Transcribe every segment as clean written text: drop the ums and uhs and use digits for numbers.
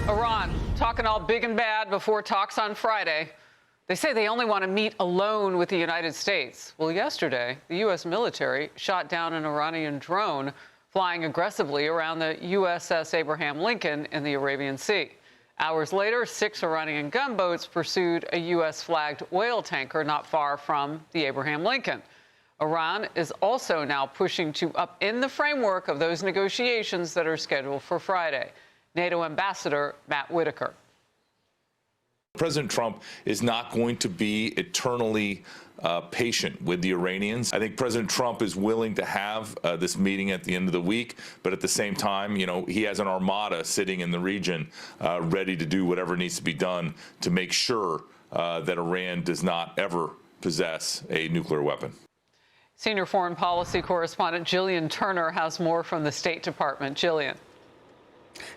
Iran talking all big and bad before talks on Friday. They say they only want to meet alone with the United States. Well, yesterday, the U.S. military shot down an Iranian drone flying aggressively around the USS Abraham Lincoln in the Arabian Sea. Hours later, 6 Iranian gunboats pursued a U.S.-flagged oil tanker not far from the Abraham Lincoln. Iran is also now pushing to upend the framework of those negotiations that are scheduled for Friday. NATO Ambassador Matt Whitaker. President Trump is not going to be eternally patient with the Iranians. I think President Trump is willing to have this meeting at the end of the week, but at the same time, you know, he has an armada sitting in the region ready to do whatever needs to be done to make sure that Iran does not ever possess a nuclear weapon. Senior foreign policy correspondent Gillian Turner has more from the State Department. Gillian.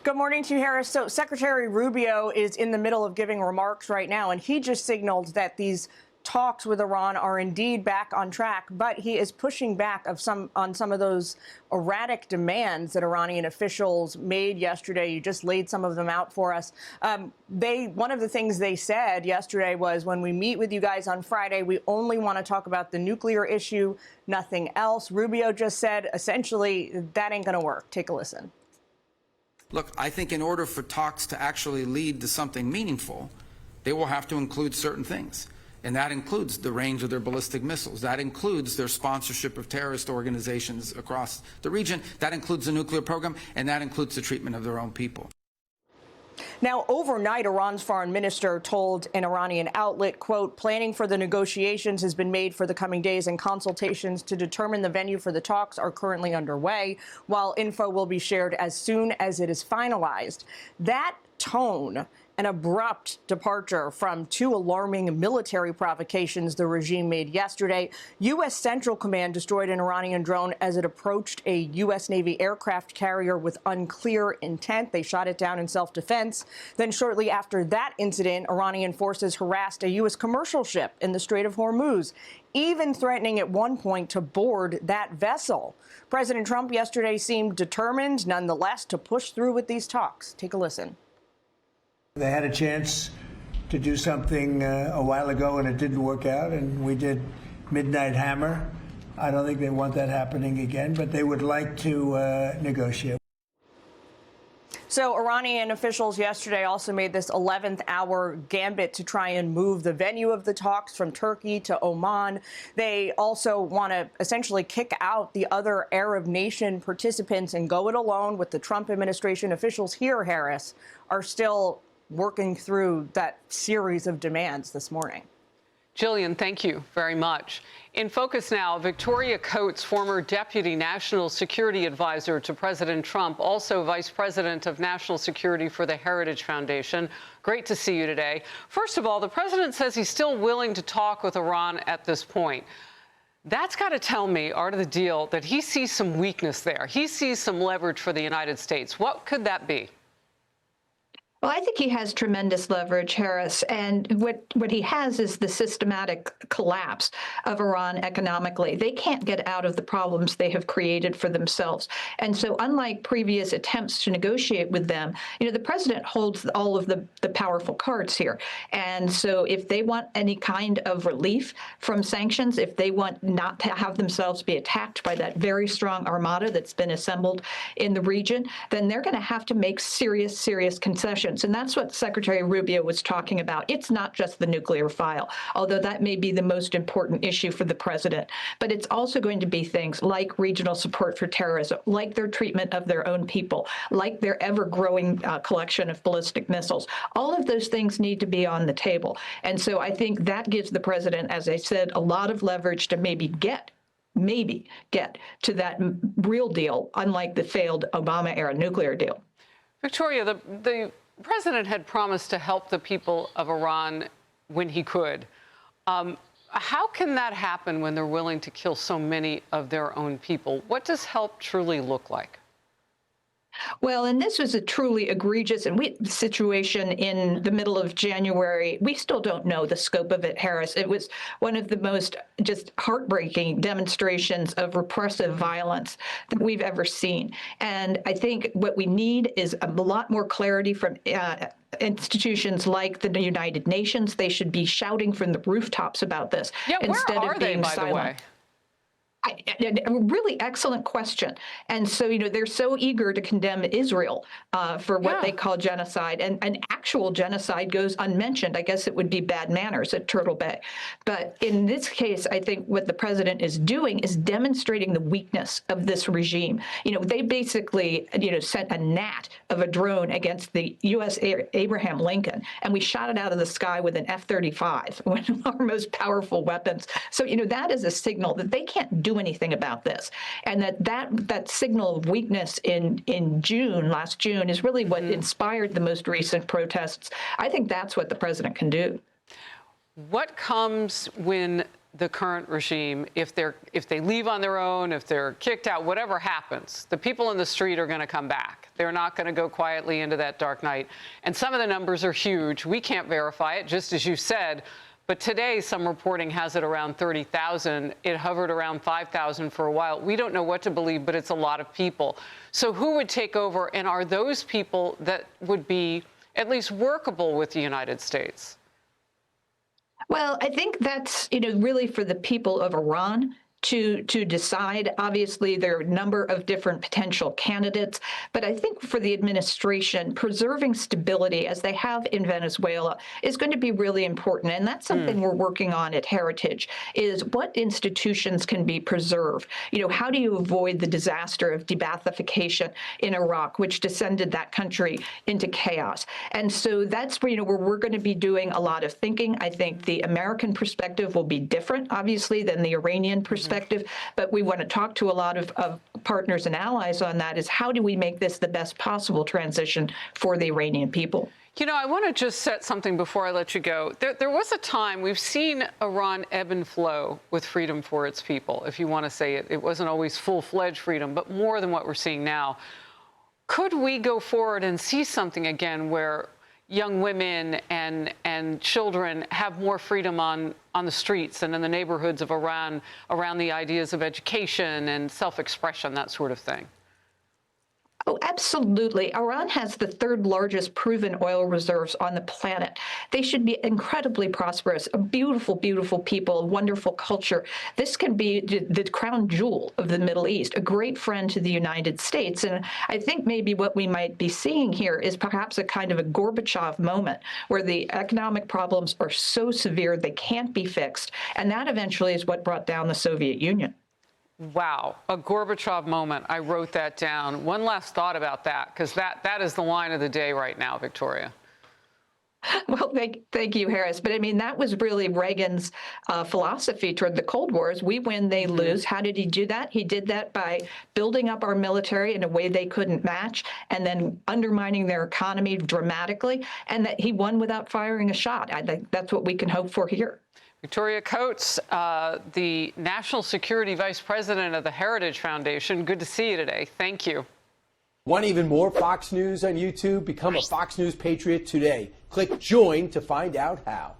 Good morning to you, Harris. So Secretary Rubio is in the middle of giving remarks right now, and he just signaled that these talks with Iran are indeed back on track, but he is pushing back on some of those erratic demands that Iranian officials made yesterday. You just laid some of them out for us. One of the things they said yesterday was, when we meet with you guys on Friday, we only want to talk about the nuclear issue, nothing else. Rubio just said, essentially, that ain't going to work. Take a listen. Look, I think in order for talks to actually lead to something meaningful, they will have to include certain things. And that includes the range of their ballistic missiles. That includes their sponsorship of terrorist organizations across the region. That includes the nuclear program, and that includes the treatment of their own people. Now, overnight, Iran's foreign minister told an Iranian outlet, quote, planning for the negotiations has been made for the coming days, and consultations to determine the venue for the talks are currently underway, while info will be shared as soon as it is finalized. That tone, an abrupt departure from 2 alarming military provocations the regime made yesterday. U.S. Central Command destroyed an Iranian drone as it approached a U.S. Navy aircraft carrier with unclear intent. They shot it down in self-defense. Then shortly after that incident, Iranian forces harassed a U.S. commercial ship in the Strait of Hormuz, even threatening at one point to board that vessel. President Trump yesterday seemed determined, nonetheless, to push through with these talks. Take a listen. They had a chance to do something a while ago, and it didn't work out, and we did Midnight Hammer. I don't think they want that happening again, but they would like to negotiate. So Iranian officials yesterday also made this 11th hour gambit to try and move the venue of the talks from Turkey to Oman. They also want to essentially kick out the other Arab nation participants and go it alone, with the Trump administration. Officials here, Harris, are still working through that series of demands this morning. Gillian, thank you very much. In focus now, Victoria Coates, former Deputy National Security Advisor to President Trump, also Vice President of National Security for the Heritage Foundation. Great to see you today. First of all, the president says he's still willing to talk with Iran at this point. That's got to tell me, art of the deal, that he sees some weakness there. He sees some leverage for the United States. What could that be? Well, I think he has tremendous leverage, Harris, and what he has is the systematic collapse of Iran economically. They can't get out of the problems they have created for themselves. And so unlike previous attempts to negotiate with them, you know, the president holds all of the powerful cards here. And so if they want any kind of relief from sanctions, if they want not to have themselves be attacked by that very strong armada that's been assembled in the region, then they're going to have to make serious, serious concessions. And that's what Secretary Rubio was talking about. It's not just the nuclear file, although that may be the most important issue for the president. But it's also going to be things like regional support for terrorism, like their treatment of their own people, like their ever-growing collection of ballistic missiles. All of those things need to be on the table. And so I think that gives the president, as I said, a lot of leverage to maybe get to that real deal, unlike the failed Obama-era nuclear deal. Victoria, the president had promised to help the people of Iran when he could. How can that happen when they're willing to kill so many of their own people? What does help truly look like? Well, and this was a truly egregious situation in the middle of January. We still don't know the scope of it, Harris. It was one of the most just heartbreaking demonstrations of repressive violence that we've ever seen. And I think what we need is a lot more clarity from institutions like the United Nations. They should be shouting from the rooftops about this instead of being silent. The way? A really excellent question. And so, they're so eager to condemn Israel for what they call genocide. And an actual genocide goes unmentioned. I guess it would be bad manners at Turtle Bay. But in this case, I think what the president is doing is demonstrating the weakness of this regime. They basically, sent a gnat of a drone against the U.S. Abraham Lincoln, and we shot it out of the sky with an F-35, one of our most powerful weapons. So, that is a signal that they can't do anything about this, and that signal of weakness in last June is really what inspired the most recent protests. I think that's what the president can do. What comes when the current regime, if they leave on their own, if they're kicked out, whatever happens, the people in the street are going to come back. They're not going to go quietly into that dark night. And some of the numbers are huge. We can't verify it, just as you said. But today, some reporting has it around 30,000. It hovered around 5,000 for a while. We don't know what to believe, but it's a lot of people. So who would take over? And are those people that would be at least workable with the United States? Well, I think that's, really for the people of Iran to decide. Obviously, there are a number of different potential candidates, but I think for the administration, preserving stability as they have in Venezuela is going to be really important. And that's something we're working on at Heritage, is what institutions can be preserved. How do you avoid the disaster of de-Baathification in Iraq, which descended that country into chaos? And so that's where, where we're going to be doing a lot of thinking. I think the American perspective will be different, obviously, than the Iranian perspective. But we want to talk to a lot of partners and allies on that, is how do we make this the best possible transition for the Iranian people? I want to just set something before I let you go. There was a time, we've seen Iran ebb and flow with freedom for its people, if you want to say it. It wasn't always full-fledged freedom, but more than what we're seeing now. Could we go forward and see something again where young women and children have more freedom on the streets and in the neighborhoods of Iran around the ideas of education and self-expression, that sort of thing? Oh, absolutely. Iran has the third largest proven oil reserves on the planet. They should be incredibly prosperous, a beautiful, beautiful people, a wonderful culture. This can be the crown jewel of the Middle East, a great friend to the United States. And I think maybe what we might be seeing here is perhaps a kind of a Gorbachev moment where the economic problems are so severe they can't be fixed. And that eventually is what brought down the Soviet Union. Wow, a Gorbachev moment. I wrote that down. One last thought about that, because that is the line of the day right now, Victoria. Well, thank you, Harris. But I mean, that was really Reagan's philosophy toward the Cold War: we win, they lose. How did he do that? He did that by building up our military in a way they couldn't match, and then undermining their economy dramatically. And that he won without firing a shot. I think that's what we can hope for here. Victoria Coates, the National Security Vice President of the Heritage Foundation. Good to see you today. Thank you. Want even more Fox News on YouTube? Become a Fox News Patriot today. Click join to find out how.